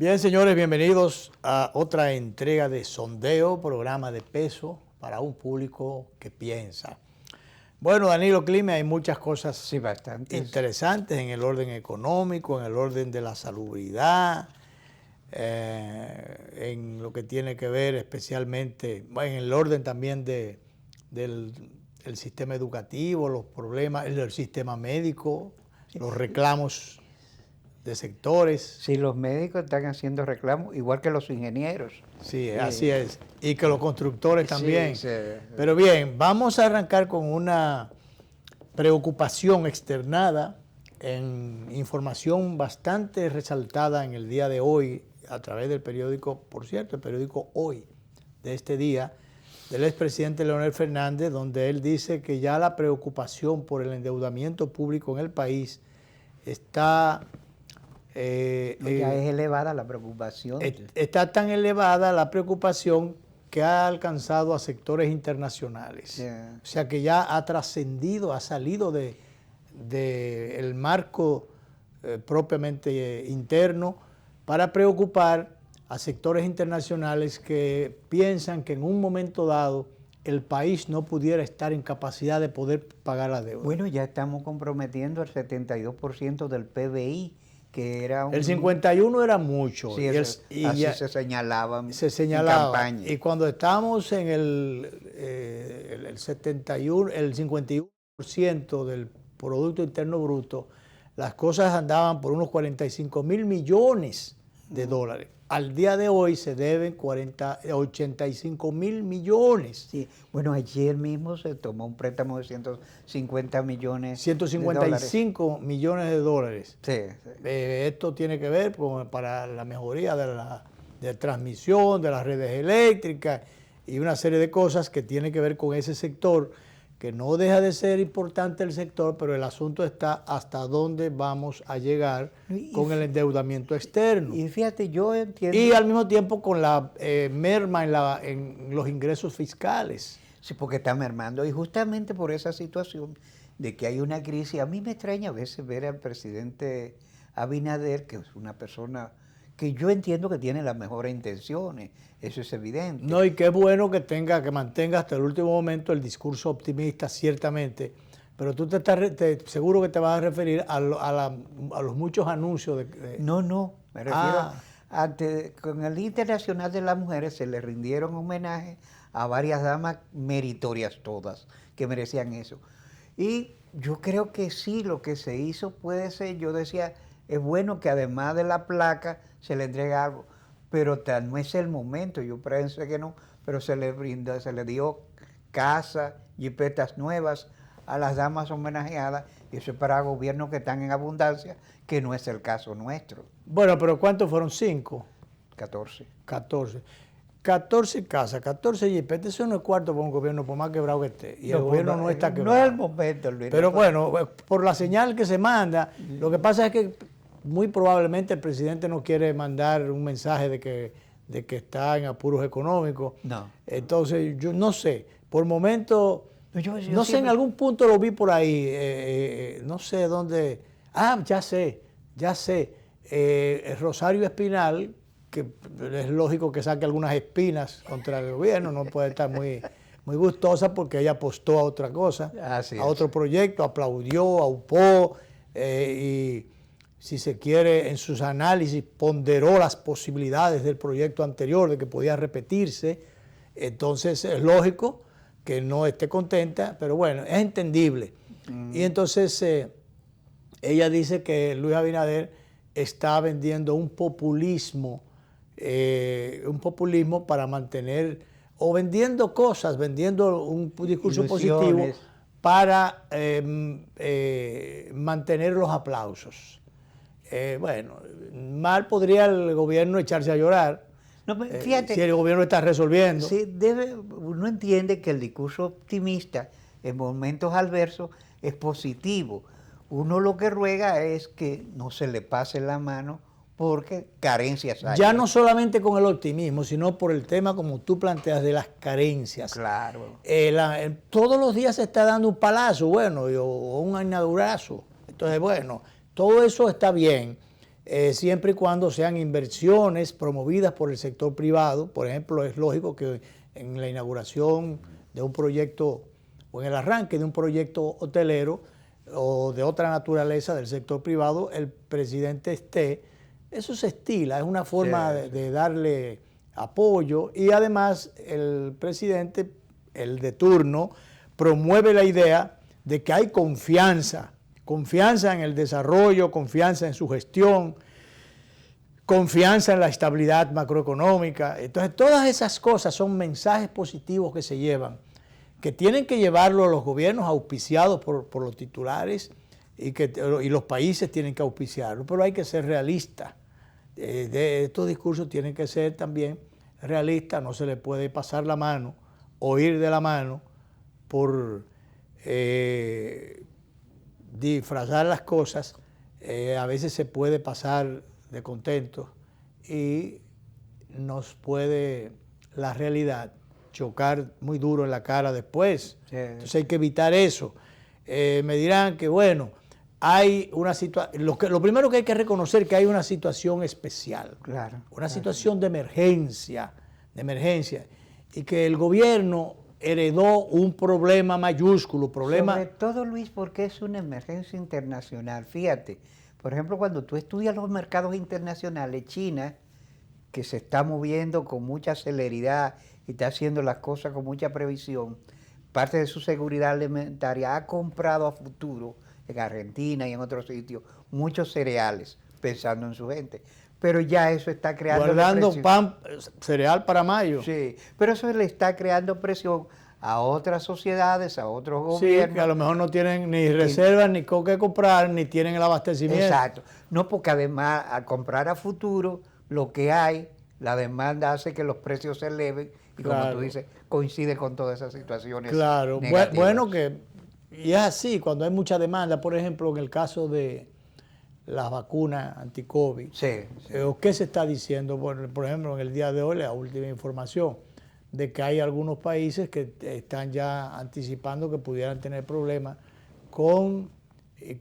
Bien, señores, bienvenidos a otra entrega de Sondeo, programa de peso para un público que piensa. Bueno, Danilo Clime, hay muchas cosas interesantes en el orden económico, en el orden de la salubridad, en lo que tiene que ver especialmente, en el orden también del sistema educativo, los problemas, el sistema médico, los reclamos de sectores. Sí, los médicos están haciendo reclamos, igual que los ingenieros. Sí, así es. Y que los constructores también. Sí. Pero bien, vamos a arrancar con una preocupación externada en información bastante resaltada en el día de hoy a través del periódico, por cierto, el periódico Hoy, de este día, del expresidente Leonel Fernández, donde él dice que ya la preocupación por el endeudamiento público en el país está... ya es elevada la preocupación. Está tan elevada la preocupación que ha alcanzado a sectores internacionales. Yeah. O sea que ya ha trascendido, ha salido del marco propiamente interno para preocupar a sectores internacionales que piensan que en un momento dado el país no pudiera estar en capacidad de poder pagar la deuda. Bueno, ya estamos comprometiendo el 72% del PBI, que era el 51 era mucho. Sí, así se señalaba en campaña. Y cuando estábamos en el 71, el 51% del Producto Interno Bruto, las cosas andaban por unos 45.000 millones de dólares. Al día de hoy se deben 85.000 millones. Sí. Bueno, ayer mismo se tomó un préstamo de 150 millones 155 millones de dólares. Sí. Esto tiene que ver para la mejoría de transmisión, de las redes eléctricas y una serie de cosas que tienen que ver con ese sector, que no deja de ser importante el sector, pero el asunto está hasta dónde vamos a llegar con el endeudamiento externo. Y fíjate, yo entiendo... Y al mismo tiempo con la merma en los ingresos fiscales. Sí, porque está mermando. Y justamente por esa situación de que hay una crisis, a mí me extraña a veces ver al presidente Abinader, que es una persona que yo entiendo que tiene las mejores intenciones, eso es evidente. No, y qué bueno que mantenga hasta el último momento el discurso optimista, ciertamente, pero tú seguro que te vas a referir a los muchos anuncios de... No, me refiero con el Día Internacional de las Mujeres se le rindieron homenaje a varias damas meritorias todas, que merecían eso. Y yo creo que sí, lo que se hizo puede ser, yo decía, es bueno que además de la placa se le entregue algo, pero tal no es el momento, yo pensé que no, pero se le dio casa, jipetas nuevas a las damas homenajeadas, y eso es para gobiernos que están en abundancia, que no es el caso nuestro. Bueno, pero ¿cuántos fueron? 5. 14. 14 casas, 14 jipetas, eso no es cuarto para un gobierno, por más quebrado que esté. Y el gobierno no está quebrado. No es el momento, Luis. Pero bueno, por la señal que se manda, lo que pasa es que muy probablemente el presidente no quiere mandar un mensaje de que está en apuros económicos. No. Entonces, yo no sé, por momento, no sé, en algún punto lo vi por ahí, no sé dónde. Ya sé. Rosario Espinal, que es lógico que saque algunas espinas contra el gobierno, no puede estar muy gustosa porque ella apostó a otra cosa, otro proyecto, aplaudió, aupó y si se quiere en sus análisis ponderó las posibilidades del proyecto anterior de que podía repetirse. Entonces es lógico que no esté contenta, pero bueno, es entendible. Y entonces ella dice que Luis Abinader está vendiendo un populismo para mantener, o vendiendo cosas, vendiendo un discurso positivo para mantener los aplausos. Bueno, mal podría el gobierno echarse a llorar. No, fíjate, si el gobierno está resolviendo. Sí, uno entiende que el discurso optimista en momentos adversos es positivo. Uno lo que ruega es que no se le pase la mano porque carencias hay. Ya no solamente con el optimismo, sino por el tema, como tú planteas, de las carencias. Claro. Todos los días se está dando un palazo, bueno, o un inaugurazo. Entonces, bueno, todo eso está bien, siempre y cuando sean inversiones promovidas por el sector privado. Por ejemplo, es lógico que en la inauguración de un proyecto o en el arranque de un proyecto hotelero o de otra naturaleza del sector privado, el presidente esté. Eso se estila, es una forma de darle apoyo, y además el presidente, el de turno, promueve la idea de que hay confianza en el desarrollo, confianza en su gestión, confianza en la estabilidad macroeconómica. Entonces, todas esas cosas son mensajes positivos que se llevan, que tienen que llevarlo los gobiernos auspiciados por los titulares, y los países tienen que auspiciarlo, pero hay que ser realistas. Estos discursos tienen que ser también realistas, no se le puede pasar la mano o ir de la mano por disfrazar las cosas. A veces se puede pasar de contentos y nos puede la realidad chocar muy duro en la cara después. Sí. Entonces hay que evitar eso. Me dirán que bueno, hay una situación, lo primero que hay que reconocer que hay una situación especial, una situación de emergencia, y que el gobierno heredó un problema mayúsculo, Sobre todo, Luis, porque es una emergencia internacional. Fíjate, por ejemplo, cuando tú estudias los mercados internacionales, China, que se está moviendo con mucha celeridad y está haciendo las cosas con mucha previsión, parte de su seguridad alimentaria ha comprado a futuro en Argentina y en otros sitios muchos cereales, pensando en su gente. Pero ya eso está creando guardando pan, cereal para mayo. Sí, pero eso le está creando presión a otras sociedades, a otros gobiernos. Sí, que a lo mejor no tienen ni reservas, ni con qué comprar, ni tienen el abastecimiento. Exacto. No, porque además al comprar a futuro lo que hay, la demanda hace que los precios se eleven y como tú dices, coincide con todas esas situaciones negativas. Bueno, y es así, cuando hay mucha demanda, por ejemplo, en el caso de las vacunas anti-COVID. ¿Qué se está diciendo? Por ejemplo, en el día de hoy, la última información de que hay algunos países que están ya anticipando que pudieran tener problemas con,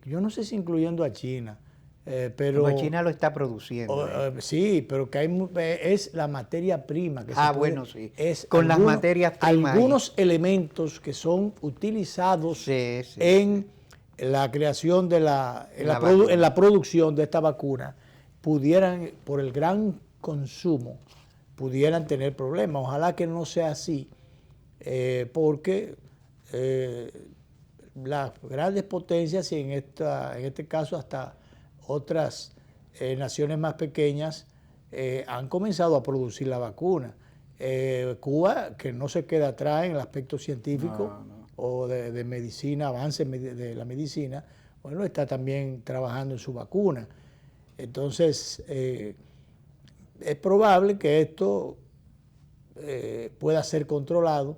yo no sé si incluyendo a China, pero China lo está produciendo. Sí, pero que es la materia prima. Que bueno, sí. Con las materias primas. Algunos elementos que son utilizados en la creación de en la producción de esta vacuna pudieran, por el gran consumo, pudieran tener problemas. Ojalá que no sea así, porque las grandes potencias, y en este caso hasta otras naciones más pequeñas, han comenzado a producir la vacuna. Cuba, que no se queda atrás en el aspecto científico o de medicina, avance de la medicina, bueno, está también trabajando en su vacuna. Entonces, es probable que esto pueda ser controlado,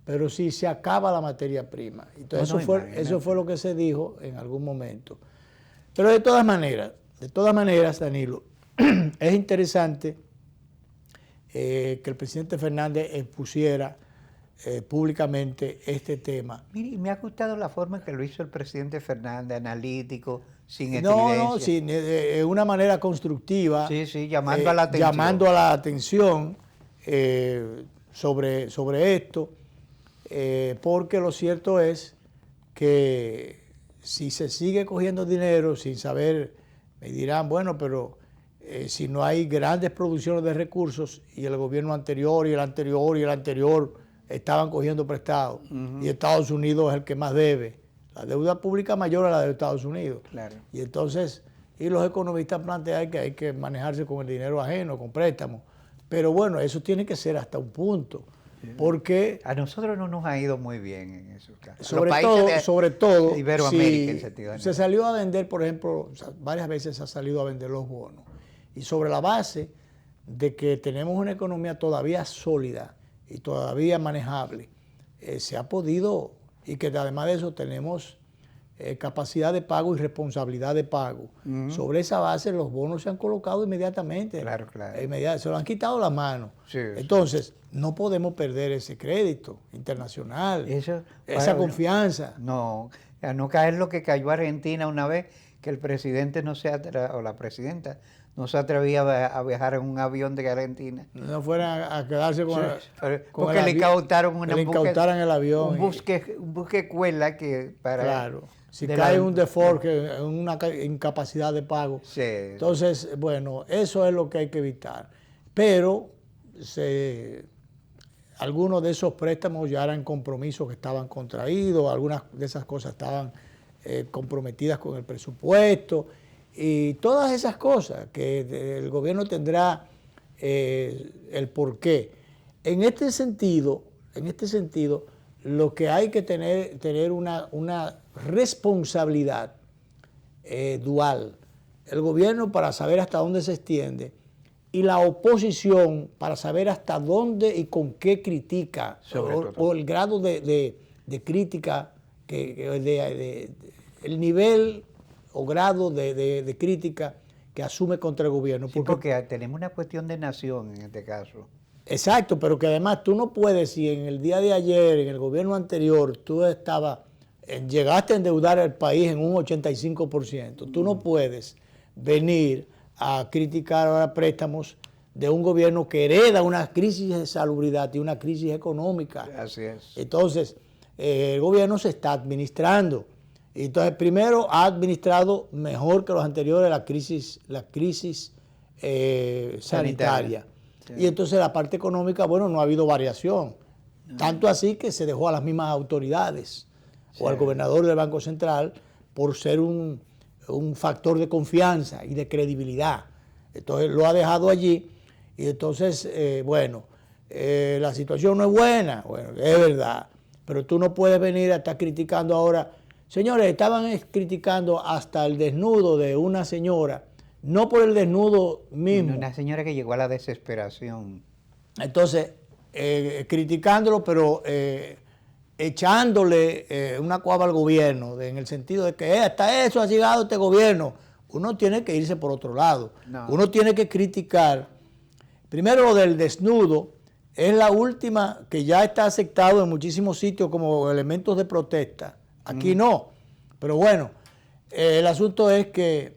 pero si se acaba la materia prima. Entonces, eso fue lo que se dijo en algún momento. Pero de todas maneras, Danilo, es interesante que el presidente Fernández expusiera públicamente este tema. Mire, me ha gustado la forma en que lo hizo el presidente Fernández, analítico, sin estridencia. De una manera constructiva. Sí, llamando a la atención. Llamando a la atención sobre esto, porque lo cierto es que si se sigue cogiendo dinero sin saber, me dirán, bueno, pero si no hay grandes producciones de recursos y el gobierno anterior y el anterior y el anterior estaban cogiendo prestado, y Estados Unidos es el que más debe, la deuda pública mayor a la de Estados Unidos. Claro. Y entonces, los economistas plantean que hay que manejarse con el dinero ajeno, con préstamos. Pero bueno, eso tiene que ser hasta un punto. Porque a nosotros no nos ha ido muy bien en esos casos. Sobre todo, Iberoamérica, en sentido se salió a vender, por ejemplo, varias veces se ha salido a vender los bonos. Y sobre la base de que tenemos una economía todavía sólida y todavía manejable, se ha podido, y que además de eso tenemos capacidad de pago y responsabilidad de pago. Sobre esa base los bonos se han colocado inmediatamente. Claro. Se lo han quitado la mano. Entonces, no podemos perder ese crédito internacional, esa confianza. No caer lo que cayó Argentina una vez, que el presidente no se o la presidenta no se atrevía a viajar en un avión de Argentina. No fueran a quedarse con, porque le incautaron el avión. Un buque escuela que para... Claro. Si cae un default, una incapacidad de pago. Sí. Entonces, bueno, eso es lo que hay que evitar. Pero algunos de esos préstamos ya eran compromisos que estaban contraídos, algunas de esas cosas estaban comprometidas con el presupuesto y todas esas cosas que el gobierno tendrá el porqué. En este sentido, lo que hay que tener una responsabilidad dual. El gobierno para saber hasta dónde se extiende y la oposición para saber hasta dónde y con qué critica o el grado de crítica, el nivel o grado de crítica que asume contra el gobierno. Sí, porque tenemos una cuestión de nación en este caso. Exacto, pero que además tú no puedes, si en el día de ayer, en el gobierno anterior, tú llegaste a endeudar al país en un 85%, tú no puedes venir a criticar ahora préstamos de un gobierno que hereda una crisis de salubridad y una crisis económica. Así es. Entonces, el gobierno se está administrando. Entonces, primero ha administrado mejor que los anteriores la crisis sanitaria. Sí. Y entonces la parte económica, bueno, no ha habido variación. Tanto así que se dejó a las mismas autoridades o al gobernador del Banco Central por ser un factor de confianza y de credibilidad. Entonces lo ha dejado allí y entonces, la situación no es buena, bueno, es verdad, pero tú no puedes venir a estar criticando ahora. Señores, estaban criticando hasta el desnudo de una señora, no por el desnudo mismo. Una señora que llegó a la desesperación. Entonces, criticándolo, pero echándole una cuava al gobierno, en el sentido de que hasta eso ha llegado este gobierno. Uno tiene que irse por otro lado. No. Uno tiene que criticar. Primero, lo del desnudo es la última que ya está aceptado en muchísimos sitios como elementos de protesta. Aquí no. Pero bueno, el asunto es que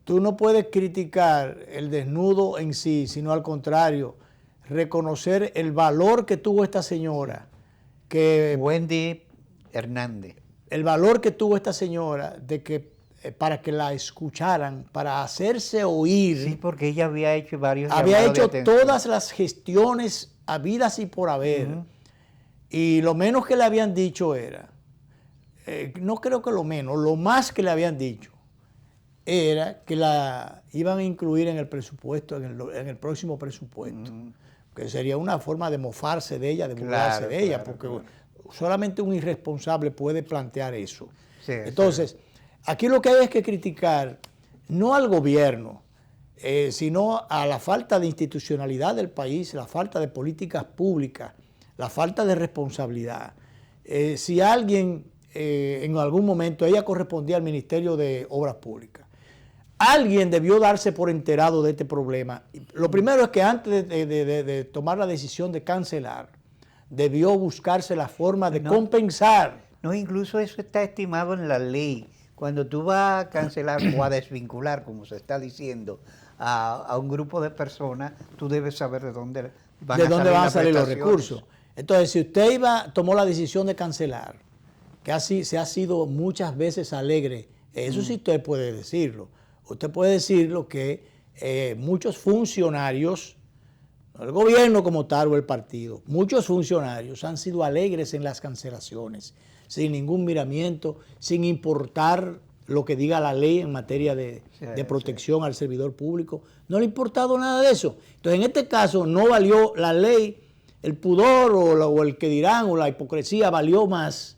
tú no puedes criticar el desnudo en sí, sino al contrario, reconocer el valor que tuvo esta señora. Wendy Hernández. El valor que tuvo esta señora para que la escucharan, para hacerse oír. Sí, porque ella había hecho Había hecho todas las gestiones habidas y por haber. Y lo menos que le habían dicho era, no creo que lo menos, lo más que le habían dicho era que la iban a incluir en el presupuesto, en el próximo presupuesto. Que sería una forma de mofarse de ella, de burlarse de ella, porque solamente un irresponsable puede plantear eso. Sí, entonces, aquí lo que hay es que criticar no al gobierno, sino a la falta de institucionalidad del país, la falta de políticas públicas, la falta de responsabilidad. Si alguien, en algún momento, ella correspondía al Ministerio de Obras Públicas, alguien debió darse por enterado de este problema. Lo primero es que antes de tomar la decisión de cancelar, debió buscarse la forma de compensar. No, incluso eso está estimado en la ley. Cuando tú vas a cancelar o a desvincular, como se está diciendo, a un grupo de personas, tú debes saber de dónde van a salir los recursos. Entonces, si usted tomó la decisión de cancelar, que así se ha sido muchas veces alegre, eso sí usted puede decirlo. Usted puede decirlo que muchos funcionarios, no el gobierno como tal o el partido, muchos funcionarios han sido alegres en las cancelaciones, sin ningún miramiento, sin importar lo que diga la ley en materia de protección al servidor público. No le ha importado nada de eso. Entonces, en este caso, no valió la ley, el pudor o el que dirán o la hipocresía valió más,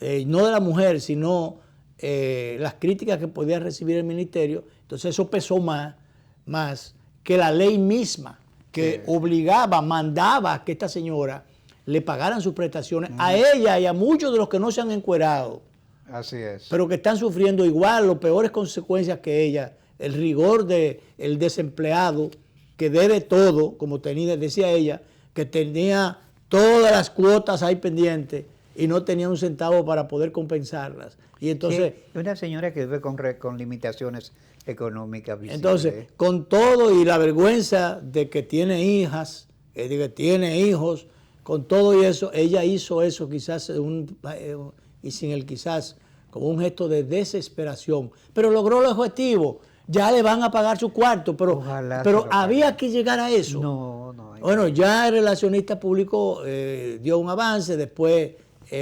no de la mujer, sino las críticas que podía recibir el ministerio. Entonces eso pesó más que la ley misma, que obligaba, mandaba que esta señora le pagaran sus prestaciones a ella y a muchos de los que no se han encuerado. Así es. Pero que están sufriendo igual las peores consecuencias que ella, el rigor del desempleado que debe todo, como decía ella, que tenía todas las cuotas ahí pendientes y no tenía un centavo para poder compensarlas. Y entonces... Sí, una señora que vive con limitaciones económicas visibles. Entonces, con todo y la vergüenza de que tiene hijas, de que tiene hijos, con todo y eso, ella hizo eso quizás, y sin el quizás, como un gesto de desesperación. Pero logró el objetivo. Ya le van a pagar su cuarto, pero había que llegar a eso. No. Bueno, ya el relacionista público dio un avance, después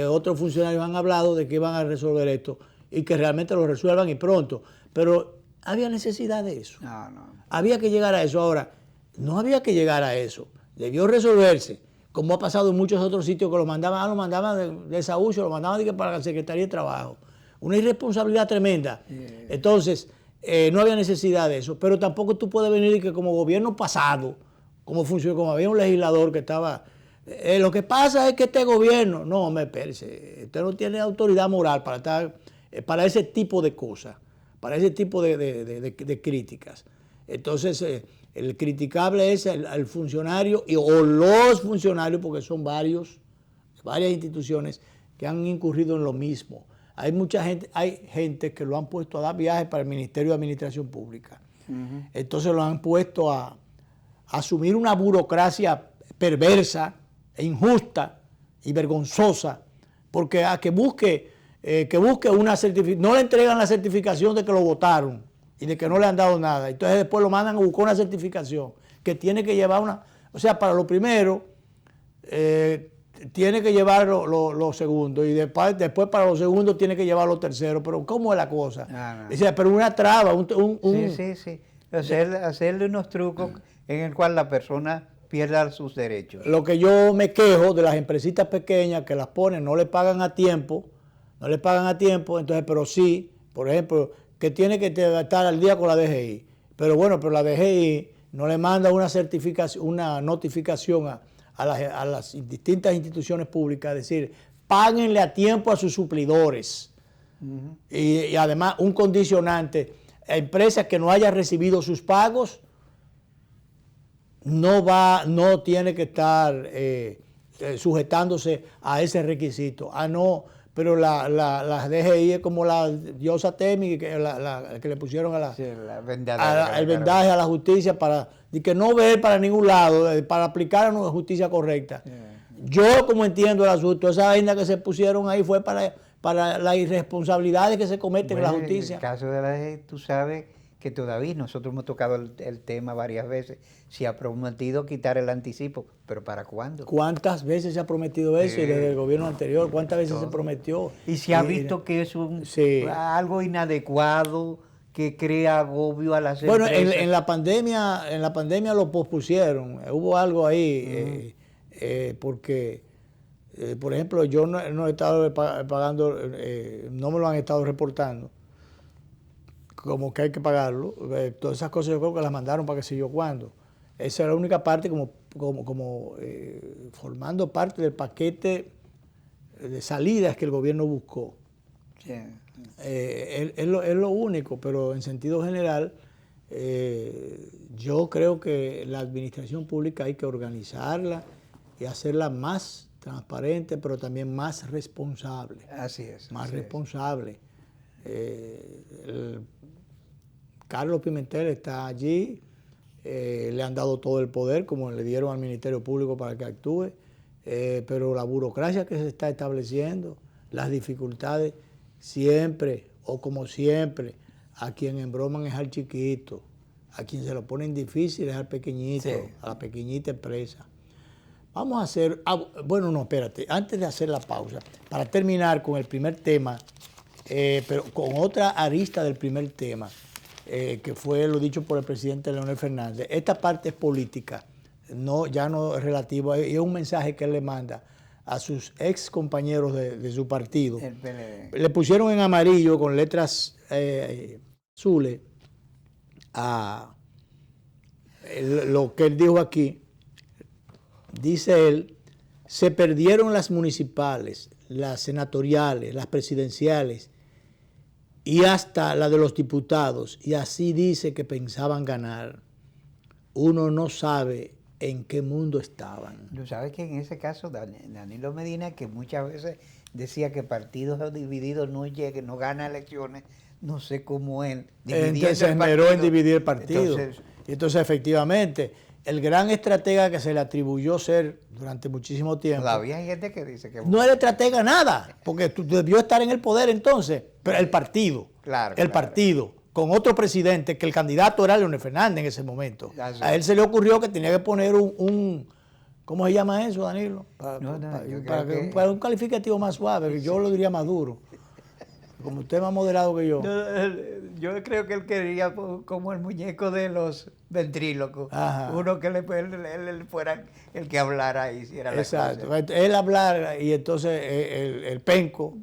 otros funcionarios han hablado de que iban a resolver esto y que realmente lo resuelvan y pronto. Pero había necesidad de eso. No. Había que llegar a eso. Ahora, no había que llegar a eso. Debió resolverse, como ha pasado en muchos otros sitios que lo mandaban de desahucio, lo mandaban para la Secretaría de Trabajo. Una irresponsabilidad tremenda. Entonces, no había necesidad de eso. Pero tampoco tú puedes venir y que como gobierno pasado, como había un legislador que estaba... lo que pasa es que este gobierno... No, me espérese. Usted no tiene autoridad moral para ese tipo de cosas, para ese tipo de críticas. Entonces, el criticable es el funcionario o los funcionarios, porque son varias instituciones que han incurrido en lo mismo. Hay gente que lo han puesto a dar viajes para el Ministerio de Administración Pública. Entonces lo han puesto a asumir una burocracia perversa e injusta y vergonzosa, porque que busque una certificación, no le entregan la certificación de que lo votaron y de que no le han dado nada. Entonces después lo mandan a buscar una certificación que tiene que llevar o sea, para lo primero, tiene que llevar lo segundo y después para lo segundo tiene que llevar lo tercero. Pero ¿cómo es la cosa? Dice, pero una traba, Sí. Hacerle unos trucos en el cual la persona pierda sus derechos. Lo que yo me quejo de las empresitas pequeñas que las ponen, no le pagan a tiempo, entonces, pero sí, por ejemplo, que tiene que estar al día con la DGI. Pero bueno, pero la DGI no le manda una certificación, una notificación a las distintas instituciones públicas, es decir, páguenle a tiempo a sus suplidores. Y además un condicionante, a empresas que no hayan recibido sus pagos, no tiene que estar sujetándose a ese requisito. No, pero la DGI es como la diosa Temi, que le pusieron el vendaje a la justicia para que no ver para ningún lado, para aplicar una justicia correcta. Yo, como entiendo el asunto, esa vaina que se pusieron ahí fue para las irresponsabilidades que se cometen en la justicia. En el caso de la DGI, tú sabes que todavía nosotros hemos tocado el tema varias veces. Se ha prometido quitar el anticipo, pero ¿para cuándo? ¿Cuántas veces se ha prometido eso? Y desde el gobierno anterior, ¿cuántas veces se prometió? Y se ha visto que es algo inadecuado, que crea agobio a las empresas. Bueno, en la pandemia lo pospusieron. Hubo algo ahí, porque, por ejemplo, yo no he estado pagando, no me lo han estado reportando, como que hay que pagarlo. Todas esas cosas yo creo que las mandaron para qué sé yo cuándo. Esa era la única parte como formando parte del paquete de salidas que el gobierno buscó. Es lo único, pero en sentido general yo creo que la administración pública hay que organizarla y hacerla más transparente, pero también más responsable. Así es. Más responsable. Carlos Pimentel está allí, le han dado todo el poder, como le dieron al Ministerio Público para que actúe, pero la burocracia que se está estableciendo, las dificultades, siempre, o como siempre, a quien embroman es al chiquito, a quien se lo ponen difícil es al pequeñito, a la pequeñita empresa. Vamos a hacer, bueno, no, espérate, antes de hacer la pausa, para terminar con el primer tema, pero con otra arista del primer tema, que fue lo dicho por el presidente Leonel Fernández. Esta parte es política, ya no es relativa, es un mensaje que él le manda a sus ex compañeros de su partido. Le pusieron en amarillo con letras azules lo que él dijo aquí. Dice él, se perdieron las municipales, las senatoriales, las presidenciales y hasta la de los diputados, y así dice que pensaban ganar. Uno no sabe en qué mundo estaban. Tú sabes que en ese caso, Danilo Medina, que muchas veces decía que partidos divididos no llegue, no gana elecciones, no sé cómo él entonces se esmeró en dividir el partido. Entonces, efectivamente, el gran estratega que se le atribuyó ser durante muchísimo tiempo. Todavía hay gente que dice que... No era estratega nada, porque debió estar en el poder entonces, pero el partido. Partido, con otro presidente, que el candidato era Leonel Fernández en ese momento. A él se le ocurrió que tenía que poner ¿cómo se llama eso, Danilo? Para un calificativo más suave, yo lo diría más duro. Como usted es más moderado que yo. Yo creo que él quería como el muñeco de los ventrílocos. Ajá. Uno que él fuera el que hablara y hiciera la cosa. Exacto. Él hablara y entonces el penco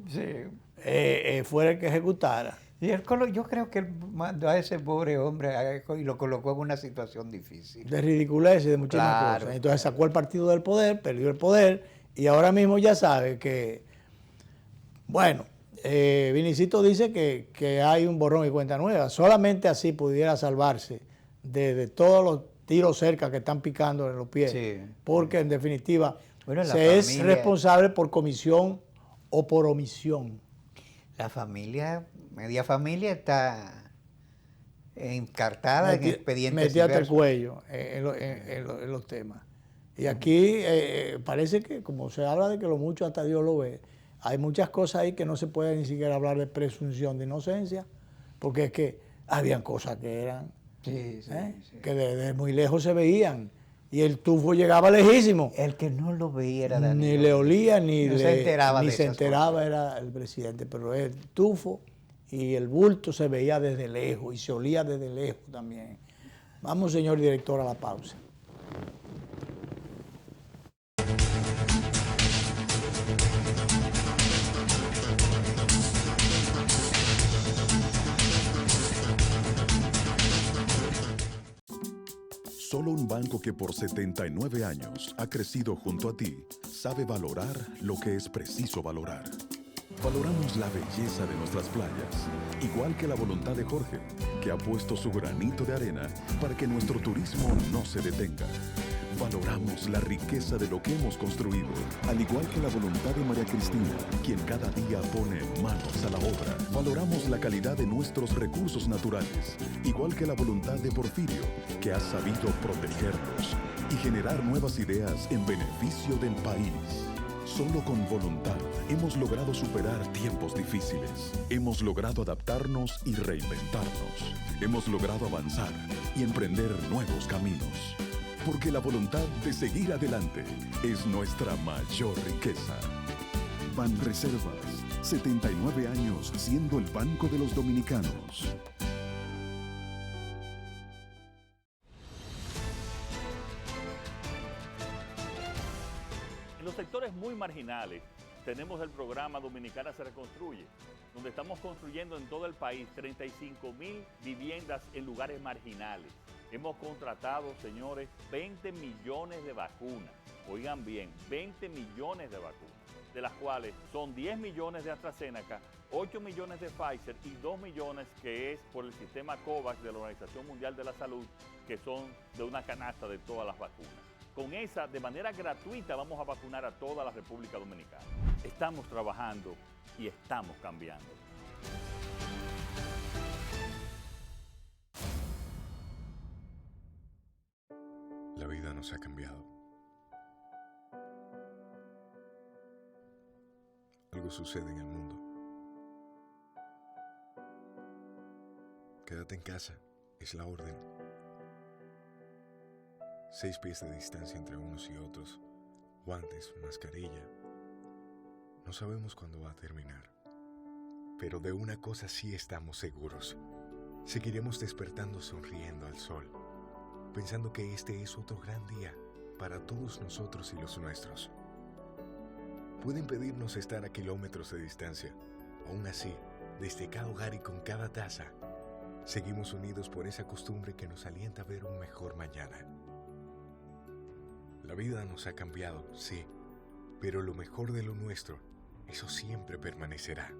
fuera el que ejecutara. Y yo creo que él mandó a ese pobre hombre y lo colocó en una situación difícil. De ridiculez y de muchísimas cosas. Entonces sacó el partido del poder, perdió el poder y ahora mismo ya sabe que, bueno, Vinicito dice que hay un borrón y cuenta nueva. Solamente así pudiera salvarse de todos los tiros cerca que están picando en los pies. Sí. Porque en definitiva es responsable por comisión o por omisión. La familia, media familia está encartada en expedientes metida hasta el cuello en los temas. Y aquí parece que, como se habla de que lo mucho hasta Dios lo ve, hay muchas cosas ahí que no se puede ni siquiera hablar de presunción de inocencia, porque es que habían cosas que eran, que desde muy lejos se veían, y el tufo llegaba lejísimo. El que no lo veía era Danilo. Ni le olía, ni se enteraba era el presidente, pero el tufo y el bulto se veía desde lejos, y se olía desde lejos también. Vamos, señor director, a la pausa. Solo un banco que por 79 años ha crecido junto a ti sabe valorar lo que es preciso valorar. Valoramos la belleza de nuestras playas, igual que la voluntad de Jorge, que ha puesto su granito de arena para que nuestro turismo no se detenga. Valoramos la riqueza de lo que hemos construido, al igual que la voluntad de María Cristina, quien cada día pone manos a la obra. Valoramos la calidad de nuestros recursos naturales, igual que la voluntad de Porfirio, que ha sabido protegerlos y generar nuevas ideas en beneficio del país. Solo con voluntad hemos logrado superar tiempos difíciles. Hemos logrado adaptarnos y reinventarnos. Hemos logrado avanzar y emprender nuevos caminos. Porque la voluntad de seguir adelante es nuestra mayor riqueza. Banreservas, 79 años siendo el banco de los dominicanos. En los sectores muy marginales tenemos el programa Dominicana se reconstruye, donde estamos construyendo en todo el país 35,000 viviendas en lugares marginales. Hemos contratado, señores, 20 millones de vacunas. Oigan bien, 20 millones de vacunas, de las cuales son 10 millones de AstraZeneca, 8 millones de Pfizer y 2 millones que es por el sistema COVAX de la Organización Mundial de la Salud, que son de una canasta de todas las vacunas. Con esa, de manera gratuita, vamos a vacunar a toda la República Dominicana. Estamos trabajando y estamos cambiando. La vida nos ha cambiado. Algo sucede en el mundo. Quédate en casa, es la orden. 6 pies de distancia entre unos y otros, guantes, mascarilla. No sabemos cuándo va a terminar. Pero de una cosa sí estamos seguros. Seguiremos despertando sonriendo al sol, pensando que este es otro gran día para todos nosotros y los nuestros. Pueden pedirnos estar a kilómetros de distancia. Aún así, desde cada hogar y con cada taza, seguimos unidos por esa costumbre que nos alienta a ver un mejor mañana. La vida nos ha cambiado, sí, pero lo mejor de lo nuestro, eso siempre permanecerá.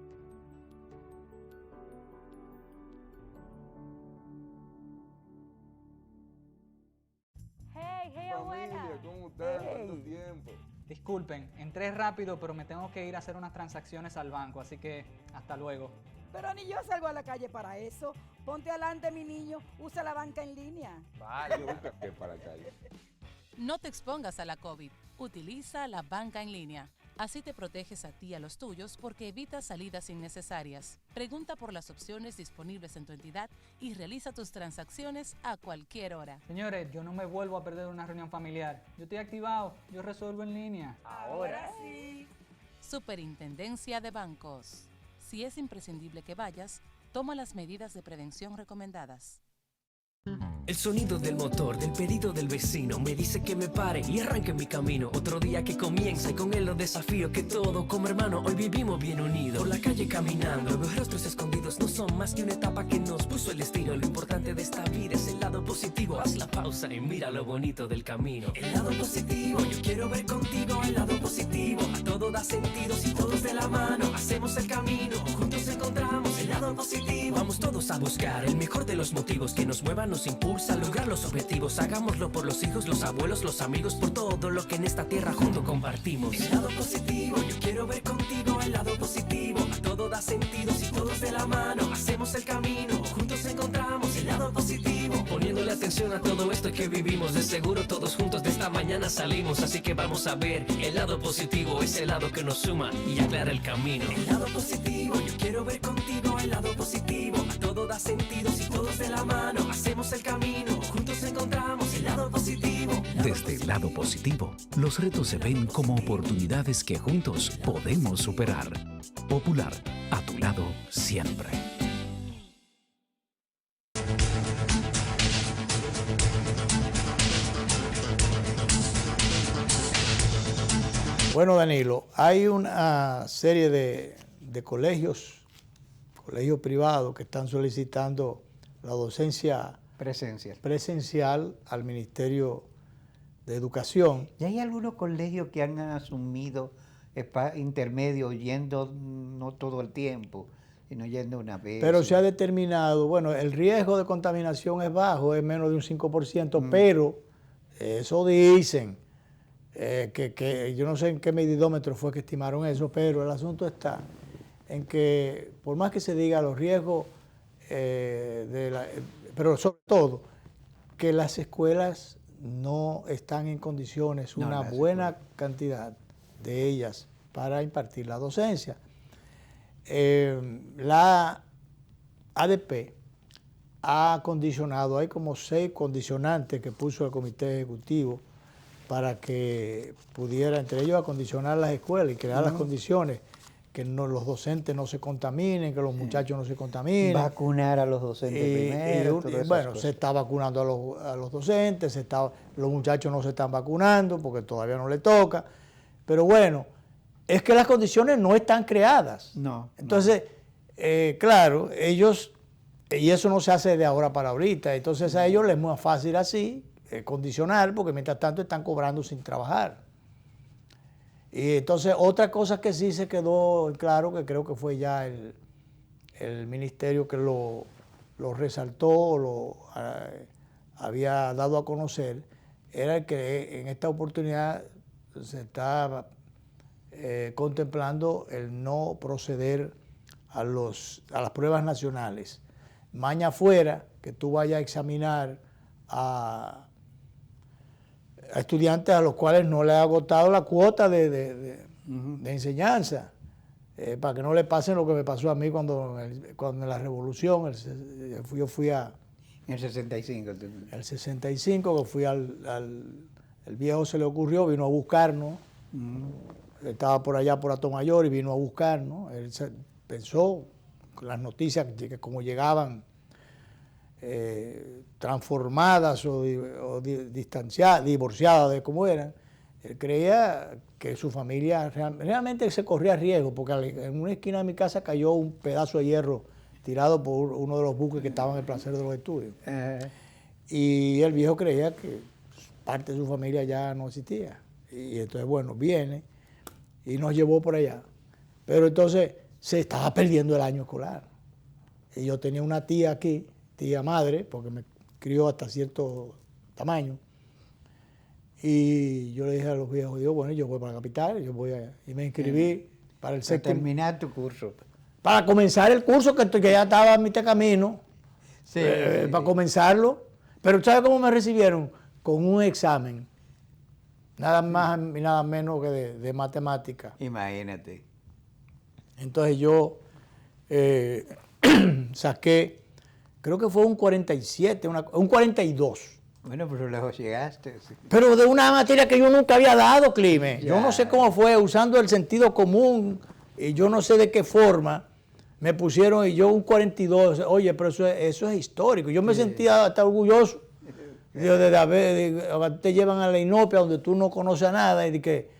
Hey, familia, ¿cómo están? ¿Cuánto tiempo? Disculpen, entré rápido, pero me tengo que ir a hacer unas transacciones al banco, así que hasta luego. Pero ni yo salgo a la calle para eso. Ponte adelante, mi niño, usa la banca en línea. Vaya, búscate para la calle. No te expongas a la COVID. Utiliza la banca en línea. Así te proteges a ti y a los tuyos porque evitas salidas innecesarias. Pregunta por las opciones disponibles en tu entidad y realiza tus transacciones a cualquier hora. Señores, yo no me vuelvo a perder una reunión familiar. Yo estoy activado, yo resuelvo en línea. Ahora sí. Superintendencia de Bancos. Si es imprescindible que vayas, toma las medidas de prevención recomendadas. El sonido del motor, del pedido del vecino me dice que me pare y arranque mi camino. Otro día que comienza y con él los desafíos que todo como hermano hoy vivimos bien unidos. Por la calle caminando, los rostros escondidos no son más que una etapa que nos puso el destino. Lo importante de esta vida es el lado positivo. Haz la pausa y mira lo bonito del camino. El lado positivo, yo quiero ver contigo el lado positivo. A todo da sentido si todos de la mano hacemos el camino. Juntos encontramos el lado positivo. Vamos todos a buscar el mejor de los motivos que nos muevan, nos impulsa a lograr los objetivos. Hagámoslo por los hijos, los abuelos, los amigos, por todo lo que en esta tierra junto compartimos. El lado positivo, yo quiero ver contigo el lado positivo. A todo da sentido si todos de la mano hacemos el camino. Juntos encontramos el lado positivo. Poniéndole atención a todo esto que vivimos, de seguro todos juntos de esta mañana salimos. Así que vamos a ver el lado positivo, ese lado que nos suma y aclara el camino. El lado positivo, yo quiero ver contigo el lado positivo. A todo da sentido si todos de la mano hacemos el camino. Juntos encontramos el lado positivo. Desde el lado positivo, los retos se ven como oportunidades que juntos podemos superar. Popular, a tu lado siempre. Bueno, Danilo, hay una serie de colegios privados que están solicitando la docencia presencial al Ministerio de Educación. Y hay algunos colegios que han asumido intermedios yendo no todo el tiempo, sino yendo una vez. Pero se ha determinado, bueno, el riesgo de contaminación es bajo, es menos de un 5%, pero eso dicen, que yo no sé en qué medidómetro fue que estimaron eso, pero el asunto está en que, por más que se diga los riesgos, pero sobre todo, que las escuelas no están en condiciones, una buena cantidad de ellas, para impartir la docencia. La ADP ha condicionado, hay como 6 condicionantes que puso el Comité Ejecutivo para que pudiera, entre ellos, acondicionar las escuelas y crear las condiciones, que los docentes no se contaminen, que los muchachos no se contaminen. Vacunar a los docentes primero. Bueno, se está vacunando a los docentes, los muchachos no se están vacunando porque todavía no les toca. Pero bueno, es que las condiciones no están creadas. No. Entonces, claro, ellos, y eso no se hace de ahora para ahorita, entonces a ellos les es más fácil así, condicionar, porque mientras tanto están cobrando sin trabajar. Y entonces otra cosa que sí se quedó claro, que creo que fue ya el ministerio que lo resaltó, lo había dado a conocer, era que en esta oportunidad se estaba contemplando el no proceder a las pruebas nacionales. Maña fuera que tú vayas a examinar a estudiantes a los cuales no le ha agotado la cuota de enseñanza, para que no le pasen lo que me pasó a mí cuando en la revolución, yo fui a... En el 65. El 65, que fui el viejo se le ocurrió, vino a buscarnos, estaba por allá por Atomayor y vino a buscarnos, él pensó con las noticias que como llegaban transformadas o distanciadas, divorciadas de cómo eran, él creía que su familia realmente se corría riesgo, porque en una esquina de mi casa cayó un pedazo de hierro tirado por uno de los buques que estaban en el Placer de los Estudios. Y el viejo creía que parte de su familia ya no existía. Y entonces, bueno, viene y nos llevó por allá. Pero entonces se estaba perdiendo el año escolar. Y yo tenía una tía aquí, tía madre, porque me crió hasta cierto tamaño, Y yo le dije a los viejos, digo, bueno, yo voy para la capital, y me inscribí para el séptimo. Para terminar tu curso. Para comenzar el curso, que ya estaba a mitad de camino, Sí. para comenzarlo. Pero ¿sabes cómo me recibieron? Con un examen, nada más y nada menos que de matemática. Imagínate. Entonces yo saqué, creo que fue un 47, un 42. Bueno, pero lejos llegaste. Sí. Pero de una materia que yo nunca había dado, Clime. Ya. Yo no sé cómo fue, usando el sentido común, y yo no sé de qué forma, me pusieron, y yo un 42. Oye, pero eso es histórico. Yo me sentía hasta orgulloso te llevan a la inopia donde tú no conoces a nada y de que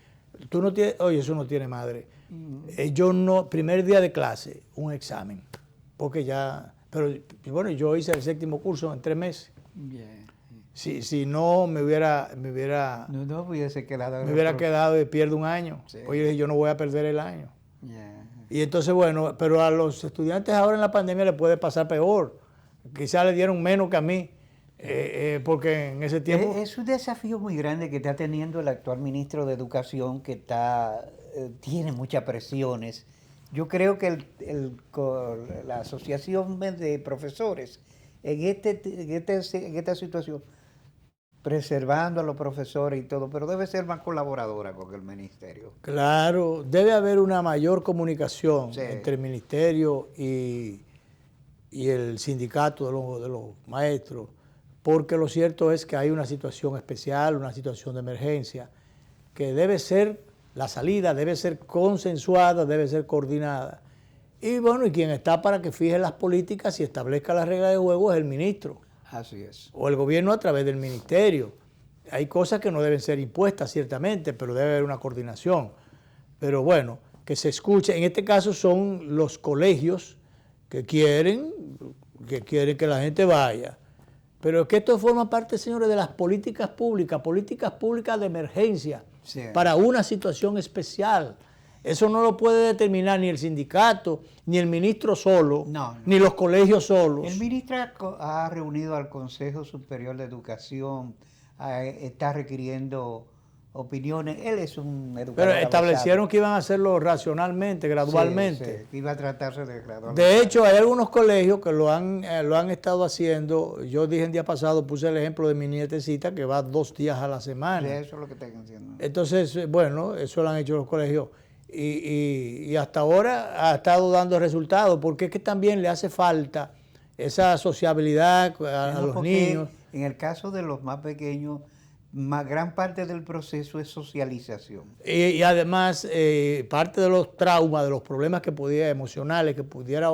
tú no tienes, oye, eso no tiene madre. Yo no, primer día de clase, un examen, porque ya, pero bueno, yo hice el séptimo curso en 3 meses. Bien. Si no, me hubiera No hubiese quedado. me hubiera quedado y pierdo un año. Sí. Oye, yo no voy a perder el año. Yeah. Y entonces, bueno, pero a los estudiantes ahora en la pandemia les puede pasar peor. Quizás le dieron menos que a mí, porque en ese tiempo... Es un desafío muy grande que está teniendo el actual ministro de Educación, que tiene muchas presiones. Yo creo que la asociación de profesores en esta situación, preservando a los profesores y todo, pero debe ser más colaboradora con el ministerio. Claro, debe haber una mayor comunicación Sí. entre el ministerio y el sindicato de los maestros, porque lo cierto es que hay una situación especial, una situación de emergencia, que debe ser, la salida debe ser consensuada, debe ser coordinada. Y bueno, y quien está para que fije las políticas y establezca las reglas de juego es el ministro. Así es. O el gobierno a través del ministerio. Hay cosas que no deben ser impuestas, ciertamente, pero debe haber una coordinación. Pero bueno, que se escuche. En este caso son los colegios que quieren que la gente vaya. Pero es que esto forma parte, señores, de las políticas públicas de emergencia, Sí. para una situación especial. Eso no lo puede determinar ni el sindicato, ni el ministro solo, ni los colegios solos. El ministro ha reunido al Consejo Superior de Educación, está requiriendo opiniones. Él es un educador. Pero establecieron que iban a hacerlo racionalmente, gradualmente. Sí, iba a tratarse de gradualmente. De hecho, hay algunos colegios que lo han estado haciendo. Yo dije el día pasado, puse el ejemplo de mi nietecita, que va 2 días a la semana. Sí, eso es lo que están haciendo. Entonces, bueno, eso lo han hecho los colegios. Y hasta ahora ha estado dando resultados, porque es que también le hace falta esa sociabilidad a los niños. En el caso de los más pequeños, gran parte del proceso es socialización. Y además, parte de los traumas, de los problemas emocionales que pudiera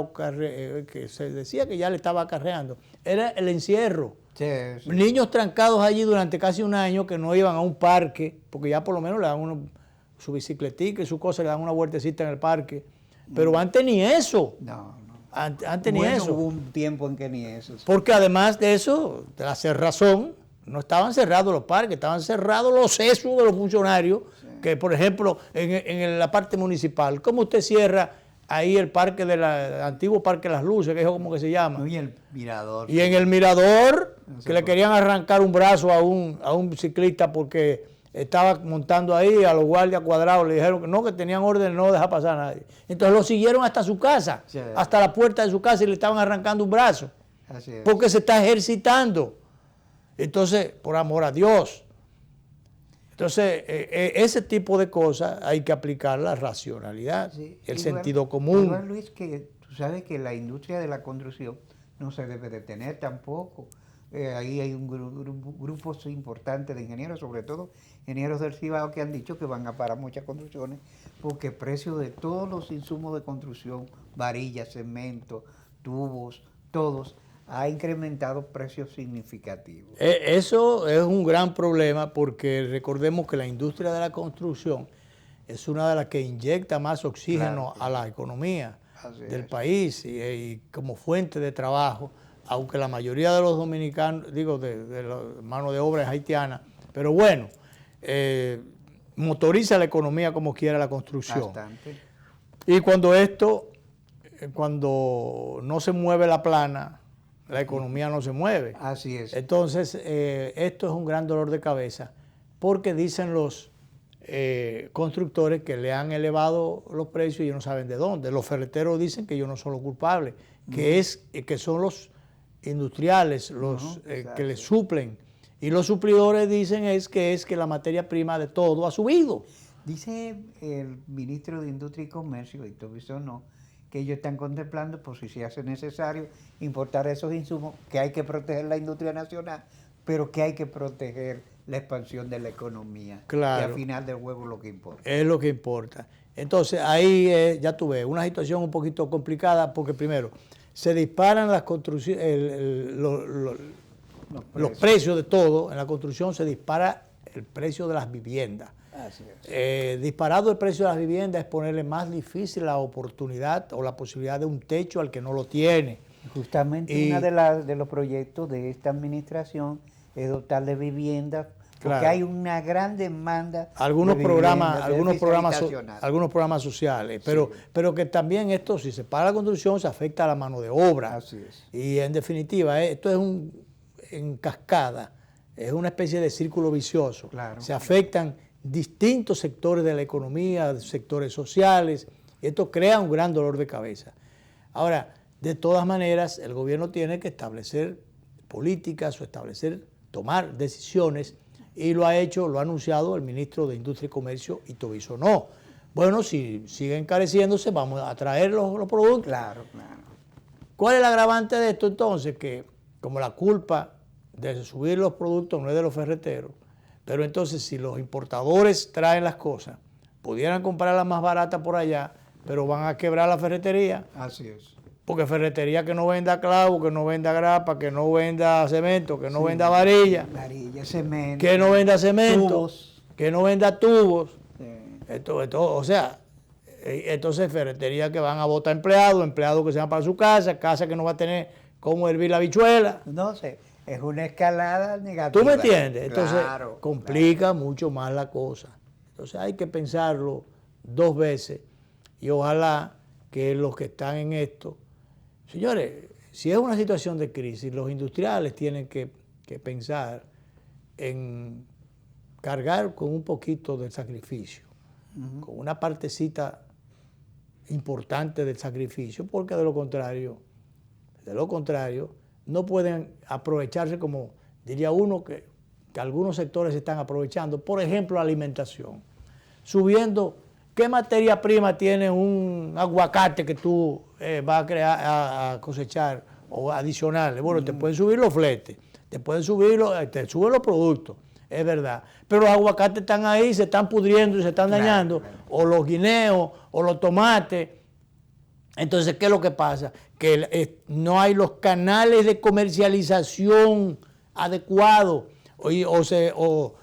que se decía que ya le estaba acarreando, era el encierro. Sí, sí. Niños trancados allí durante casi un año que no iban a un parque, porque ya por lo menos le dan su bicicletica y su cosa, le dan una vueltecita en el parque. Pero antes ni eso. No. Antes ni eso. Hubo un tiempo en que ni eso. Porque además de eso, de la cerrazón, no estaban cerrados los parques, estaban cerrados los sesos de los funcionarios, que por ejemplo, en la parte municipal, ¿cómo usted cierra ahí el parque el antiguo Parque de las Luces, que es como que se llama? Y el mirador. Y en el mirador, que le querían arrancar un brazo a un ciclista porque estaba montando ahí, a los guardias cuadrados le dijeron que tenían orden de no dejar pasar a nadie. Entonces lo siguieron hasta su casa, hasta la puerta de su casa, y le estaban arrancando un brazo. Así es. Porque se está ejercitando. Entonces, por amor a Dios. Entonces, ese tipo de cosas hay que aplicar la racionalidad, el sentido común. Igual, Luis, que tú sabes que la industria de la construcción no se debe detener tampoco. Ahí hay un grupo importante de ingenieros, sobre todo ingenieros del Cibao, que han dicho que van a parar muchas construcciones porque el precio de todos los insumos de construcción, varillas, cemento, tubos, todos, ha incrementado precios significativos. Eso es un gran problema, porque recordemos que la industria de la construcción es una de las que inyecta más oxígeno a la economía del país y como fuente de trabajo, aunque la mayoría de los dominicanos, de la mano de obra es haitiana, pero bueno, motoriza la economía como quiera la construcción. Bastante. Y cuando no se mueve la plana, la economía no se mueve. Así es. Entonces, esto es un gran dolor de cabeza, porque dicen los constructores que le han elevado los precios y ellos no saben de dónde. Los ferreteros dicen que ellos no son los culpables, que son los industriales los que les suplen. Y los suplidores dicen que es que la materia prima de todo ha subido. Dice el ministro de Industria y Comercio, Víctor Bisonó, que ellos están contemplando, por si se hace necesario, importar esos insumos, que hay que proteger la industria nacional, pero que hay que proteger la expansión de la economía. Claro. Y al final del juego lo que importa. Es lo que importa. Entonces, ahí ya tú ves, una situación un poquito complicada, porque primero, se disparan las construcciones, los precios de todo. En la construcción se dispara el precio de las viviendas. Así es. Disparado el precio de las viviendas es ponerle más difícil la oportunidad o la posibilidad de un techo al que no lo tiene. Justamente uno de los proyectos de esta administración es dotarle viviendas, porque hay una gran demanda. Algunos programas sociales, pero que también esto, si se para la construcción, se afecta a la mano de obra. Así es. Y en definitiva, esto es en cascada, es una especie de círculo vicioso. Claro. Se afectan distintos sectores de la economía, sectores sociales, y esto crea un gran dolor de cabeza. Ahora, de todas maneras, el gobierno tiene que establecer políticas o tomar decisiones, y lo ha hecho, lo ha anunciado el ministro de Industria y Comercio, Ito Bisonó. Bueno, si sigue encareciéndose, vamos a traer los productos. Claro, claro. ¿Cuál es el agravante de esto entonces? Que como la culpa de subir los productos no es de los ferreteros, pero entonces si los importadores traen las cosas, pudieran comprarlas más baratas por allá, pero van a quebrar la ferretería. Así es. Porque ferretería que no venda clavo, que no venda grapa, que no venda cemento, que no venda varilla, cemento, que no venda cemento, tubos. Que no venda tubos. Sí. Esto, o sea, entonces ferretería que van a botar empleados que se van para su casa que no va a tener cómo hervir la habichuela. No sé, es una escalada negativa. ¿Tú me entiendes? Entonces claro, complica mucho más la cosa. Entonces hay que pensarlo 2 veces y ojalá que los que están en esto. Señores, si es una situación de crisis, los industriales tienen que pensar en cargar con un poquito del sacrificio, con una partecita importante del sacrificio, porque de lo contrario, no pueden aprovecharse, como diría uno, que algunos sectores se están aprovechando. Por ejemplo, la alimentación, subiendo. ¿Qué materia prima tiene un aguacate que tú vas a cosechar o adicionales? Bueno, te pueden subir los fletes, te suben los productos, es verdad. Pero los aguacates están ahí, se están pudriendo y se están dañando, o los guineos, o los tomates. Entonces, ¿qué es lo que pasa? Que no hay los canales de comercialización adecuados, o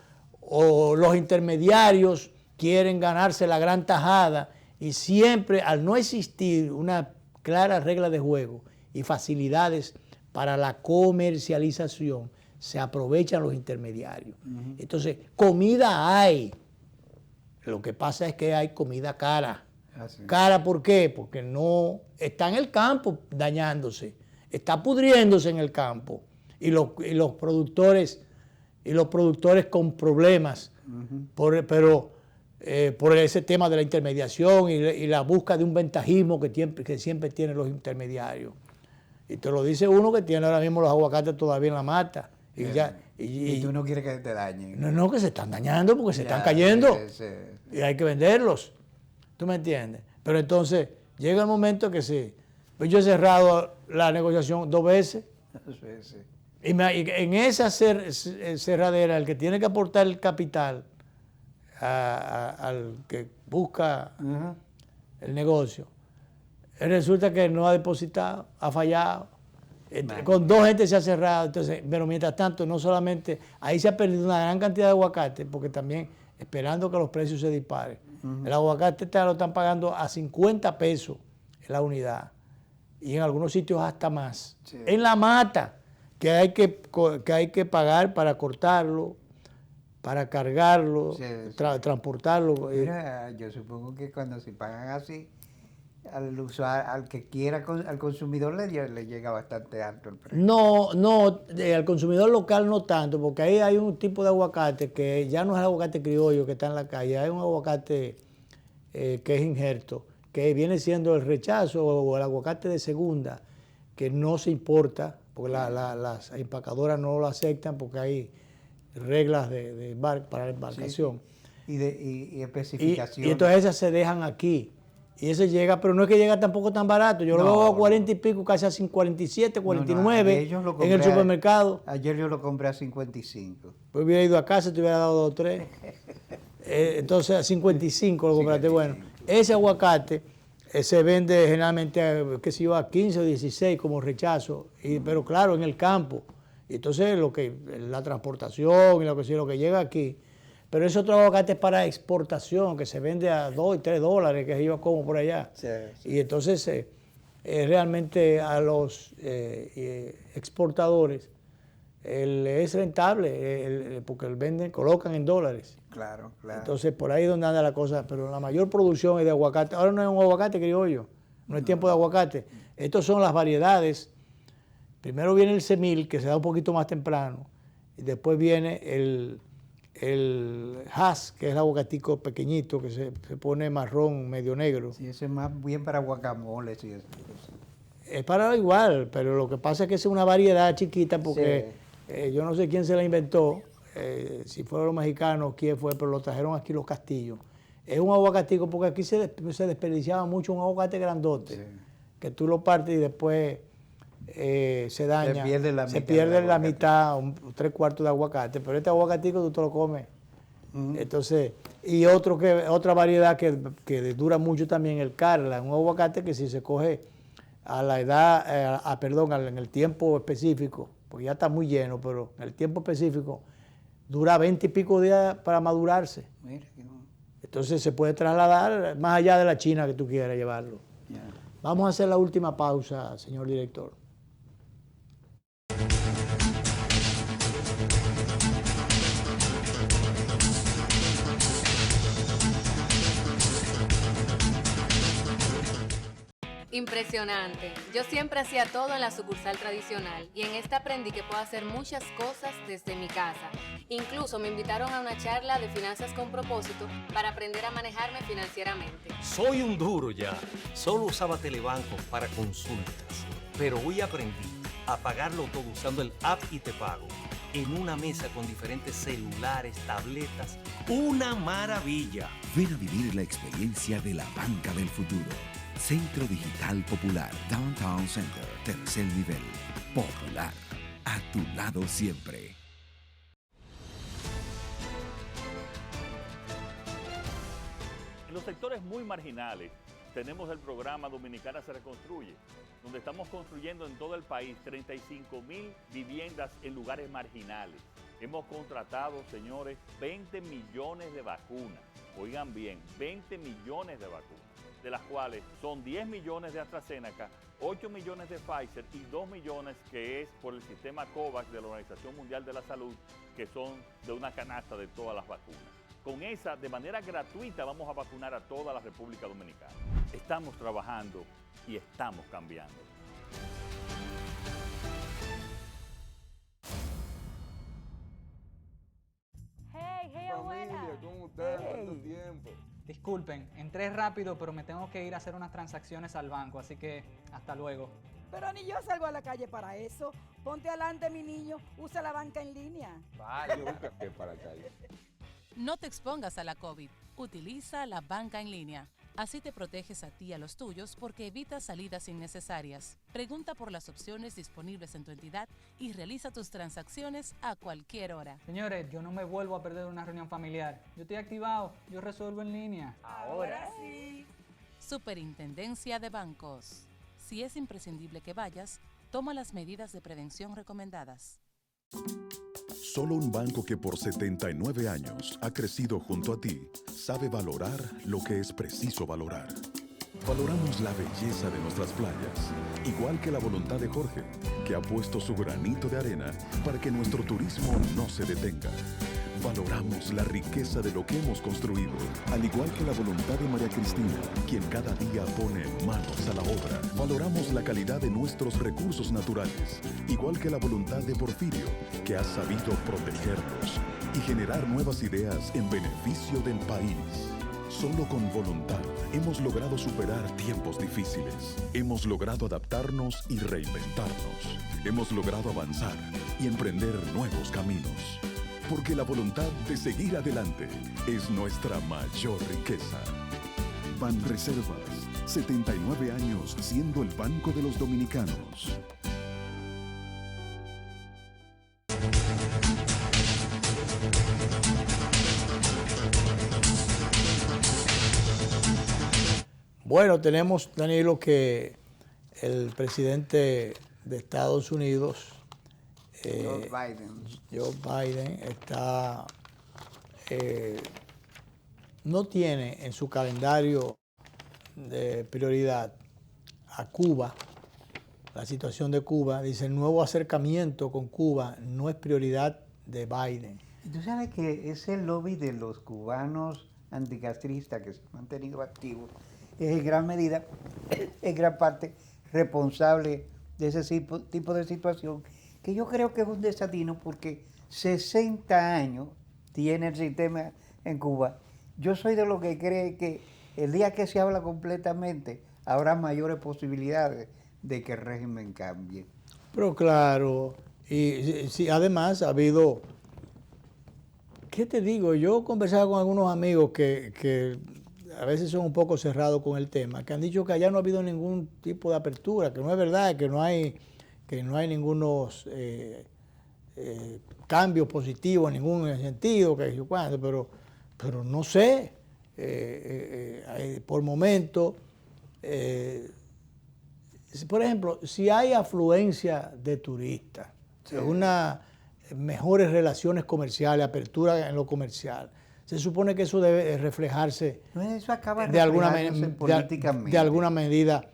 los intermediarios quieren ganarse la gran tajada, y siempre, al no existir una clara regla de juego y facilidades para la comercialización, se aprovechan los intermediarios. Entonces, comida hay. Lo que pasa es que hay comida cara. ¿Cara por qué? Porque no está en el campo dañándose, está pudriéndose en el campo, y los productores con problemas, por ese tema de la intermediación y la búsqueda de un ventajismo que siempre tienen los intermediarios. Y te lo dice uno que tiene ahora mismo los aguacates todavía en la mata. Y tú no quieres que te dañen. No, que se están dañando porque se están cayendo. Y hay que venderlos. ¿Tú me entiendes? Pero entonces llega el momento que sí. Pues yo he cerrado la negociación 2 veces. Y en esa cerradera, el que tiene que aportar el capital al que busca el negocio, resulta que no ha depositado, ha fallado. Con 2 gente se ha cerrado. Entonces, pero mientras tanto, no solamente, ahí se ha perdido una gran cantidad de aguacate, porque también esperando que los precios se disparen. El aguacate lo están pagando a 50 pesos en la unidad, y en algunos sitios hasta más. Sí. En la mata, que hay que pagar para cortarlo, para cargarlo, transportarlo. Mira, yo supongo que cuando se pagan así, al que quiera, al consumidor le llega bastante alto el precio. No, al consumidor local no tanto, porque ahí hay un tipo de aguacate que ya no es el aguacate criollo que está en la calle, hay un aguacate que es injerto, que viene siendo el rechazo o el aguacate de segunda, que no se importa, porque las empacadoras no lo aceptan porque hay reglas para la embarcación. Sí. Y especificaciones. Y entonces esas se dejan aquí. Y ese llega, pero no es que llega tampoco tan barato. Yo lo veo a 40 y pico, casi a 47, 49 en el supermercado. Ayer yo lo compré a 55. Pues hubiera ido a casa, te hubiera dado 2 o 3. Entonces a 55 lo compraste. 55. Bueno, ese aguacate se vende generalmente, qué sé yo, a 15 o 16 como rechazo, pero claro, en el campo. Y entonces la transportación y lo que llega aquí. Pero ese otro aguacate es para exportación, que se vende a $2 y $3, que yo como por allá. Sí. Y entonces realmente a los exportadores es rentable, porque colocan en dólares. Claro. Entonces por ahí es donde anda la cosa, pero la mayor producción es de aguacate. Ahora no es un aguacate criollo, no es tiempo de aguacate. Estas son las variedades. Primero viene el semil, que se da un poquito más temprano, y después viene el Hass, que es el aguacatico pequeñito, que se pone marrón, medio negro. Sí, ese es más bien para guacamole. Sí. Es para igual, pero lo que pasa es que es una variedad chiquita porque yo no sé quién se la inventó, si fueron los mexicanos, quién fue, pero lo trajeron aquí los Castillos. Es un aguacatico porque aquí se desperdiciaba mucho un aguacate grandote, que tú lo partes y después se daña, se pierde la mitad, 3/4 de aguacate, pero este aguacatico tú te lo comes. Entonces, y otra variedad que dura mucho también, el Carla, un aguacate que si se coge a la edad, en el tiempo específico, porque ya está muy lleno, pero en el tiempo específico dura 20 y pico días para madurarse. Mira, entonces se puede trasladar más allá de la China que tú quieras llevarlo. Vamos a hacer la última pausa, señor director. Impresionante. Yo siempre hacía todo en la sucursal tradicional y en esta aprendí que puedo hacer muchas cosas desde mi casa. Incluso me invitaron a una charla de finanzas con propósito para aprender a manejarme financieramente. Soy un duro ya. Solo usaba Telebanco para consultas, pero hoy aprendí a pagarlo todo usando el app y te pago. En una mesa con diferentes celulares, tabletas. ¡Una maravilla! Ven a vivir la experiencia de la banca del futuro. Centro Digital Popular, Downtown Center, tercer nivel. Popular, a tu lado siempre. En los sectores muy marginales tenemos el programa Dominicana se reconstruye, donde estamos construyendo en todo el país 35,000 viviendas en lugares marginales. Hemos contratado, señores, 20 millones de vacunas. Oigan bien, 20 millones de vacunas, de las cuales son 10 millones de AstraZeneca, 8 millones de Pfizer y 2 millones que es por el sistema COVAX de la Organización Mundial de la Salud, que son de una canasta de todas las vacunas. Con esa, de manera gratuita, vamos a vacunar a toda la República Dominicana. Estamos trabajando y estamos cambiando. Hey, abuela. ¿Cómo estás? ¿Cuánto tiempo? Disculpen, entré rápido, pero me tengo que ir a hacer unas transacciones al banco, así que hasta luego. Pero ni yo salgo a la calle para eso. Ponte adelante, mi niño, usa la banca en línea. Vale, yo busco que para la calle. No te expongas a la COVID. Utiliza la banca en línea. Así te proteges a ti y a los tuyos porque evitas salidas innecesarias. Pregunta por las opciones disponibles en tu entidad y realiza tus transacciones a cualquier hora. Señores, yo no me vuelvo a perder una reunión familiar. Yo estoy activado, yo resuelvo en línea. Ahora sí. Superintendencia de Bancos. Si es imprescindible que vayas, toma las medidas de prevención recomendadas. Solo un banco que por 79 años ha crecido junto a ti sabe valorar lo que es preciso valorar. Valoramos la belleza de nuestras playas, igual que la voluntad de Jorge, que ha puesto su granito de arena para que nuestro turismo no se detenga. Valoramos la riqueza de lo que hemos construido, al igual que la voluntad de María Cristina, quien cada día pone manos a la obra. Valoramos la calidad de nuestros recursos naturales, igual que la voluntad de Porfirio, que ha sabido protegerlos y generar nuevas ideas en beneficio del país. Solo con voluntad hemos logrado superar tiempos difíciles. Hemos logrado adaptarnos y reinventarnos. Hemos logrado avanzar y emprender nuevos caminos. Porque la voluntad de seguir adelante es nuestra mayor riqueza. Banreservas, 79 años siendo el banco de los dominicanos. Bueno, tenemos, Danilo, que el presidente de Estados Unidos, Joe Biden, no tiene en su calendario de prioridad a Cuba, la situación de Cuba. Dice, el nuevo acercamiento con Cuba no es prioridad de Biden. Tú sabes que ese lobby de los cubanos anticastristas que se han mantenido activos es en gran medida, en gran parte, responsable de ese tipo de situación, que yo creo que es un desatino porque 60 años tiene el sistema en Cuba. Yo soy de los que cree que el día que se habla completamente habrá mayores posibilidades de que el régimen cambie. Pero claro, y sí, además ha habido, ¿qué te digo? Yo he conversado con algunos amigos que a veces son un poco cerrados con el tema, que han dicho que allá no ha habido ningún tipo de apertura, que no es verdad, que no hay ningunos cambios positivos en ningún sentido, que yo cuando, pero no sé, por momento, por ejemplo, si hay afluencia de turistas, sí, unas mejores relaciones comerciales, apertura en lo comercial, se supone que eso debe reflejarse de alguna medida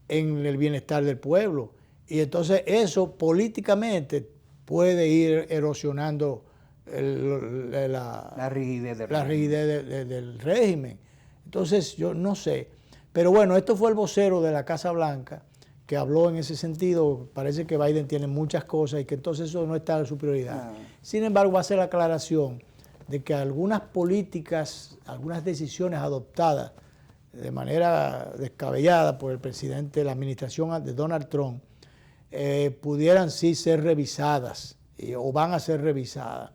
en el bienestar del pueblo. Y entonces eso políticamente puede ir erosionando la rigidez del régimen. Entonces yo no sé. Pero bueno, esto fue el vocero de la Casa Blanca que habló en ese sentido. Parece que Biden tiene muchas cosas y que entonces eso no está en su prioridad. Sin embargo, va a hacer la aclaración de que algunas políticas, algunas decisiones adoptadas de manera descabellada por el presidente de la administración de Donald Trump pudieran sí ser revisadas o van a ser revisadas.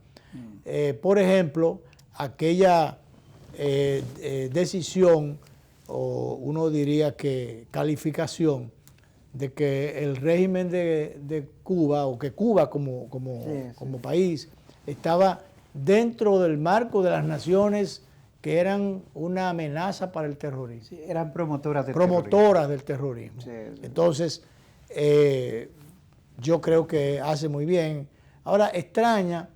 Por ejemplo, aquella decisión, o uno diría que calificación, de que el régimen de Cuba, o que Cuba como país, estaba dentro del marco de las naciones que eran una amenaza para el terrorismo. Sí, eran promotoras del terrorismo. Sí. Entonces, yo creo que hace muy bien. Ahora, extraña,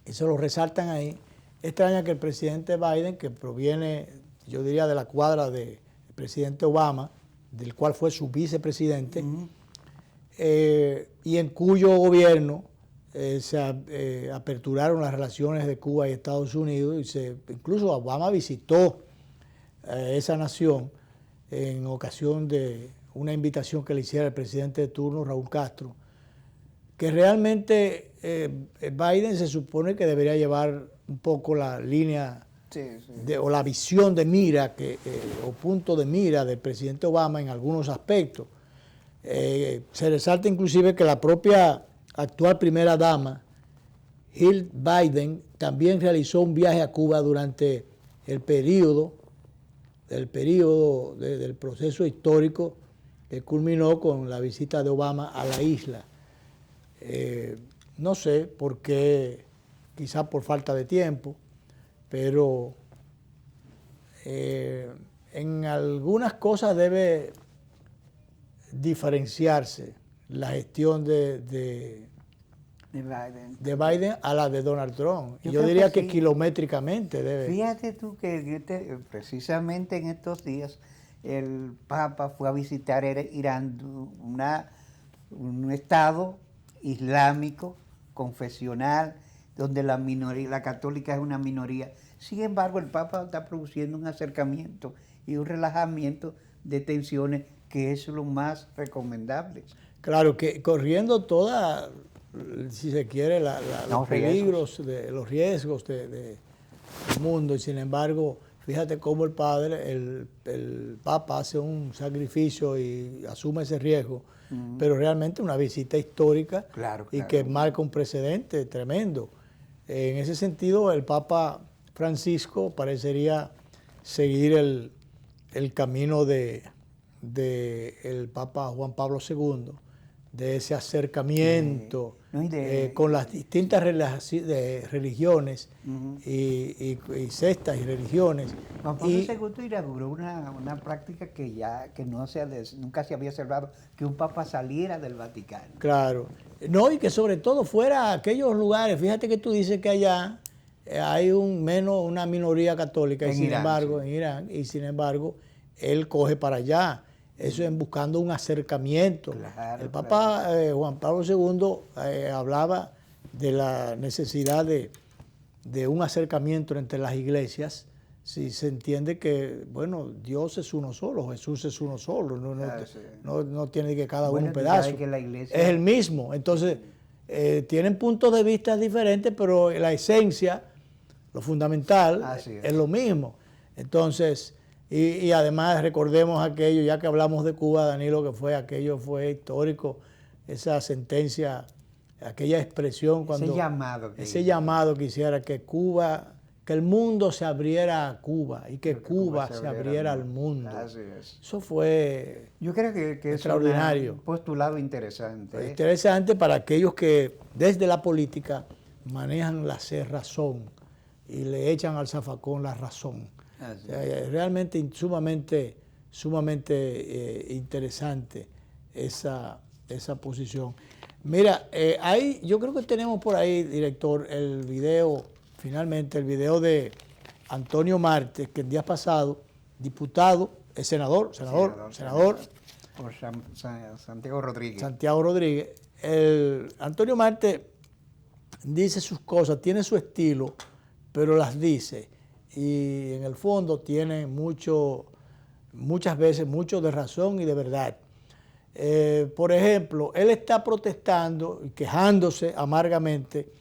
y se lo resaltan ahí, extraña que el presidente Biden, que proviene, yo diría, de la cuadra del presidente Obama, del cual fue su vicepresidente, y en cuyo gobierno se aperturaron las relaciones de Cuba y Estados Unidos, y incluso Obama visitó esa nación en ocasión de una invitación que le hiciera el presidente de turno, Raúl Castro, que realmente Biden se supone que debería llevar un poco la línea o la visión de mira o punto de mira del presidente Obama en algunos aspectos. Se resalta inclusive que la propia actual primera dama, Jill Biden, también realizó un viaje a Cuba durante el periodo del proceso histórico que culminó con la visita de Obama a la isla. No sé por qué, quizás por falta de tiempo, pero en algunas cosas debe diferenciarse la gestión de Biden a la de Donald Trump. Yo diría que kilométricamente debe. Fíjate tú que precisamente en estos días el Papa fue a visitar Irán, un estado islámico, confesional. donde la minoría, la católica es una minoría. Sin embargo, el Papa está produciendo un acercamiento y un relajamiento de tensiones que es lo más recomendable. Claro, que corriendo toda, si se quiere, los peligros, los riesgos del mundo, y sin embargo, fíjate cómo el padre, el Papa hace un sacrificio y asume ese riesgo, pero realmente una visita histórica y que marca un precedente tremendo. En ese sentido, el Papa Francisco parecería seguir el camino del Papa Juan Pablo II, de ese acercamiento con las distintas religiones y sectas y religiones. Juan Pablo II inauguró una práctica que nunca se había observado, que un papa saliera del Vaticano. Claro. No, y que sobre todo fuera a aquellos lugares. Fíjate que tú dices que allá hay una minoría católica en Irán, y sin embargo él coge para allá. Eso es buscando un acercamiento. El Papa Juan Pablo II hablaba de la necesidad de un acercamiento entre las iglesias, si se entiende que, bueno, Dios es uno solo, Jesús es uno solo, no tiene que cada uno un pedazo, que la iglesia es el mismo. Entonces, tienen puntos de vista diferentes, pero la esencia, lo fundamental, es lo mismo. Entonces, y además recordemos aquello, ya que hablamos de Cuba, Danilo, que aquello fue histórico, esa sentencia, aquella expresión, cuando ese llamado que hiciera que el mundo se abriera a Cuba y que Cuba se abriera al mundo. Así es. Eso fue, yo creo que extraordinario. Es un postulado interesante. Interesante para aquellos que desde la política manejan la cerrazón y le echan al zafacón la razón. O sea, realmente sumamente interesante esa posición. Mira, yo creo que tenemos por ahí, director, el video de Antonio Marte, que el día pasado, diputado, es senador. Por Santiago Rodríguez. Antonio Marte dice sus cosas, tiene su estilo, pero las dice. Y en el fondo tiene muchas veces mucho de razón y de verdad. Por ejemplo, él está protestando y quejándose amargamente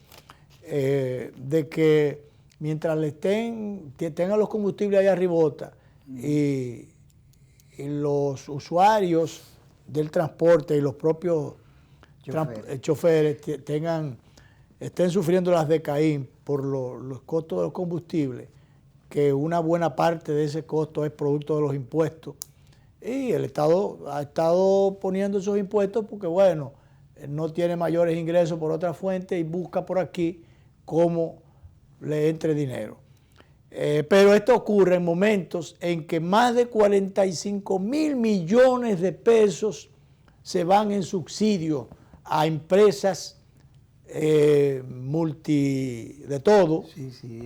de que mientras que tengan los combustibles allá arribota y los usuarios del transporte y los propios choferes estén sufriendo las de Caín por los costos de los combustibles, que una buena parte de ese costo es producto de los impuestos. Y el Estado ha estado poniendo esos impuestos porque, bueno, no tiene mayores ingresos por otra fuente y busca por aquí cómo le entre dinero. Pero esto ocurre en momentos en que más de 45.000 millones de pesos se van en subsidio a empresas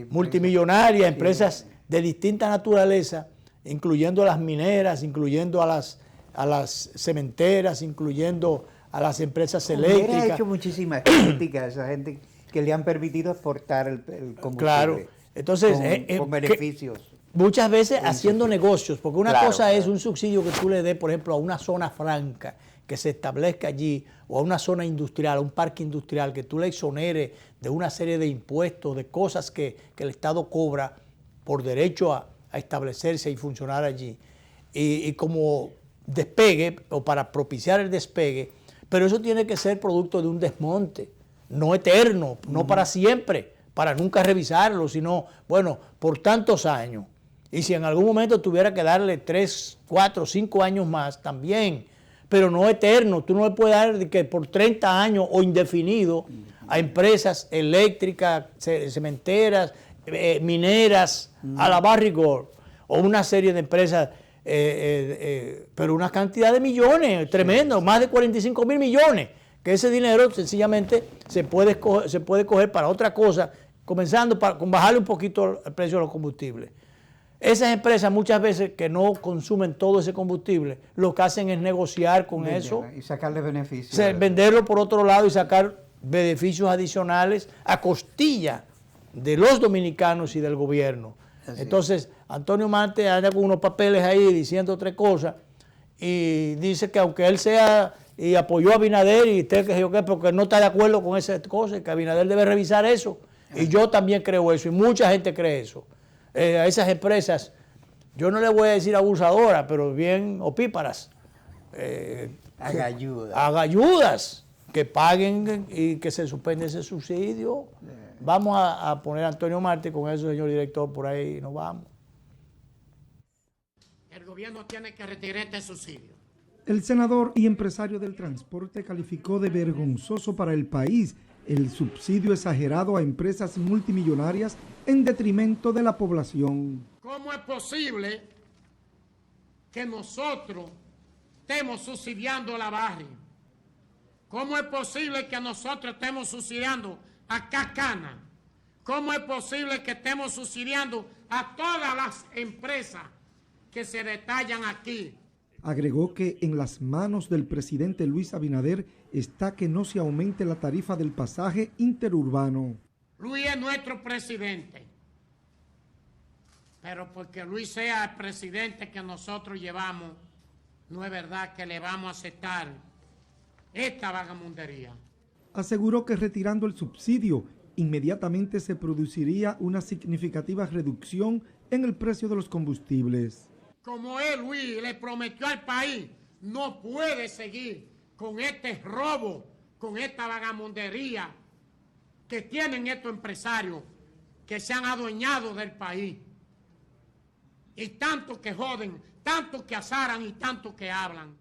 multimillonarias, empresas de distinta naturaleza, incluyendo las mineras, incluyendo a las cementeras, incluyendo a las empresas eléctricas. Ha hecho muchísimas críticas a esa gente que le han permitido exportar el combustible. Claro, entonces con beneficios. Muchas veces haciendo negocios, porque una cosa es un subsidio que tú le des, por ejemplo, a una zona franca que se establezca allí, o a una zona industrial, a un parque industrial, que tú le exoneres de una serie de impuestos, de cosas que el Estado cobra por derecho a establecerse y funcionar allí, y como despegue, o para propiciar el despegue, pero eso tiene que ser producto de un desmonte, no eterno, no para siempre, para nunca revisarlo, sino, bueno, por tantos años. Y si en algún momento tuviera que darle 3, 4, 5 años más, también, pero no eterno. Tú no le puedes dar que por 30 años o indefinido a empresas eléctricas, cementeras, mineras, a la Barrigor, o una serie de empresas, pero una cantidad de millones, tremendo, más de 45.000 millones, que ese dinero sencillamente se puede coger para otra cosa, comenzando con bajarle un poquito el precio de los combustibles. Esas empresas muchas veces que no consumen todo ese combustible, lo que hacen es negociar con eso. Y sacarle beneficios. Venderlo por otro lado y sacar beneficios adicionales a costilla de los dominicanos y del gobierno. Entonces, Antonio Marte anda con unos papeles ahí diciendo 3 cosas y dice que aunque él sea y apoyó a Abinader y usted que yo qué, porque no está de acuerdo con esas cosas, que Abinader debe revisar eso. Y yo también creo eso, y mucha gente cree eso. A esas empresas, yo no le voy a decir abusadoras, pero bien opíparas. Agalludas, que paguen y que se suspende ese subsidio. Vamos a poner a Antonio Marte con eso, señor director, por ahí nos vamos. El gobierno tiene que retirar este subsidio. El senador y empresario del transporte calificó de vergonzoso para el país el subsidio exagerado a empresas multimillonarias en detrimento de la población. ¿Cómo es posible que nosotros estemos subsidiando la Barri? ¿Cómo es posible que nosotros estemos subsidiando a Cacana? ¿Cómo es posible que estemos subsidiando a todas las empresas que se detallan aquí? Agregó que en las manos del presidente Luis Abinader está que no se aumente la tarifa del pasaje interurbano. Luis es nuestro presidente, pero porque Luis sea el presidente que nosotros llevamos, no es verdad que le vamos a aceptar esta vagamundería. Aseguró que retirando el subsidio, inmediatamente se produciría una significativa reducción en el precio de los combustibles. Como él, Luis, le prometió al país, no puede seguir con este robo, con esta vagamundería que tienen estos empresarios que se han adueñado del país. Y tanto que joden, tanto que azaran y tanto que hablan.